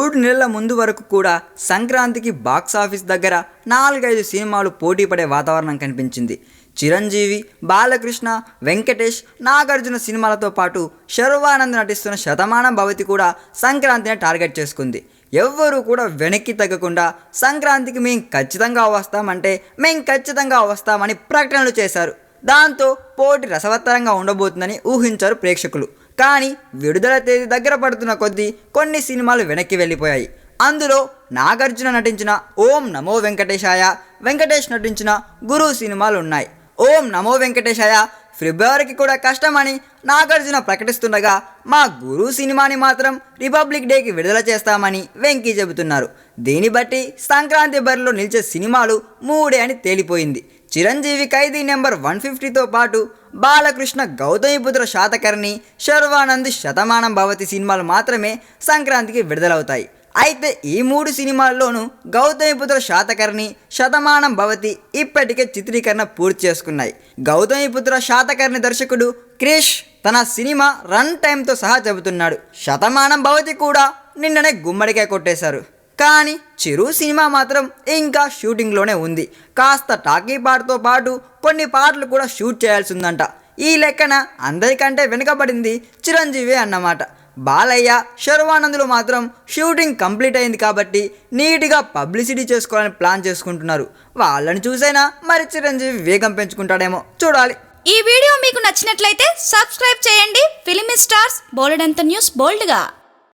మూడు నెలల ముందు వరకు కూడా సంక్రాంతికి బాక్సాఫీస్ దగ్గర 4-5 సినిమాలు పోటీ పడే వాతావరణం కనిపించింది. చిరంజీవి, బాలకృష్ణ, వెంకటేష్, నాగార్జున సినిమాలతో పాటు శర్వానంద్ నటిస్తున్న శతమానం భవతి కూడా సంక్రాంతిని టార్గెట్ చేసుకుంది. ఎవ్వరూ కూడా వెనక్కి తగ్గకుండా సంక్రాంతికి మేము ఖచ్చితంగా వస్తామని ప్రకటనలు చేశారు. దాంతో పోటీ రసవత్తరంగా ఉండబోతుందని ఊహించారు ప్రేక్షకులు. కానీ విడుదల తేదీ దగ్గర పడుతున్న కొద్దీ కొన్ని సినిమాలు వెనక్కి వెళ్ళిపోయాయి. అందులో నాగార్జున నటించిన ఓం నమో వెంకటేశాయ, వెంకటేష్ నటించిన గురు సినిమాలు ఉన్నాయి. ఓం నమో వెంకటేశాయ ఫిబ్రవరికి కూడా కష్టమని నాగార్జున ప్రకటిస్తుండగా, మా గురు సినిమాని మాత్రం రిపబ్లిక్ డేకి విడుదల చేస్తామని వెంకీ చెబుతున్నారు. దీన్ని బట్టి సంక్రాంతి బరిలో నిలిచే సినిమాలు 3 అని తేలిపోయింది. చిరంజీవి ఖైదీ నెంబర్ 150తో పాటు బాలకృష్ణ గౌతమిపుత్ర శాతకర్ణి, శర్వానంద్ శతమానం భవతి సినిమాలు మాత్రమే సంక్రాంతికి విడుదలవుతాయి. అయితే ఈ 3 సినిమాల్లోనూ గౌతమిపుత్ర శాతకర్ణి, శతమానం భవతి ఇప్పటికే చిత్రీకరణ పూర్తి చేసుకున్నాయి. గౌతమిపుత్ర శాతకర్ణి దర్శకుడు క్రిష్ తన సినిమా రన్ టైంతో సహా చెబుతున్నాడు. శతమానం భవతి కూడా నిన్ననే గుమ్మడికాయ కొట్టేశారు. కానీ చిరు సినిమా మాత్రం ఇంకా షూటింగ్లోనే ఉంది. కాస్త టాకీ పాటతో పాటు కొన్ని పాటలు కూడా షూట్ చేయాల్సి ఉందంట. ఈ లెక్కన అందరికంటే వెనుకబడింది చిరంజీవి అన్నమాట. బాలయ్య, శర్వానందులు మాత్రం షూటింగ్ కంప్లీట్ అయింది కాబట్టి నీట్గా పబ్లిసిటీ చేసుకోవాలని ప్లాన్ చేసుకుంటున్నారు. వాళ్ళని చూసైనా మరి చిరంజీవి వేగం పెంచుకుంటాడేమో చూడాలి. ఈ వీడియో మీకు నచ్చినట్లయితే సబ్స్క్రైబ్ చేయండి. ఫిలిమి స్టార్స్ బోలెడంత న్యూస్ బోల్డ్గా.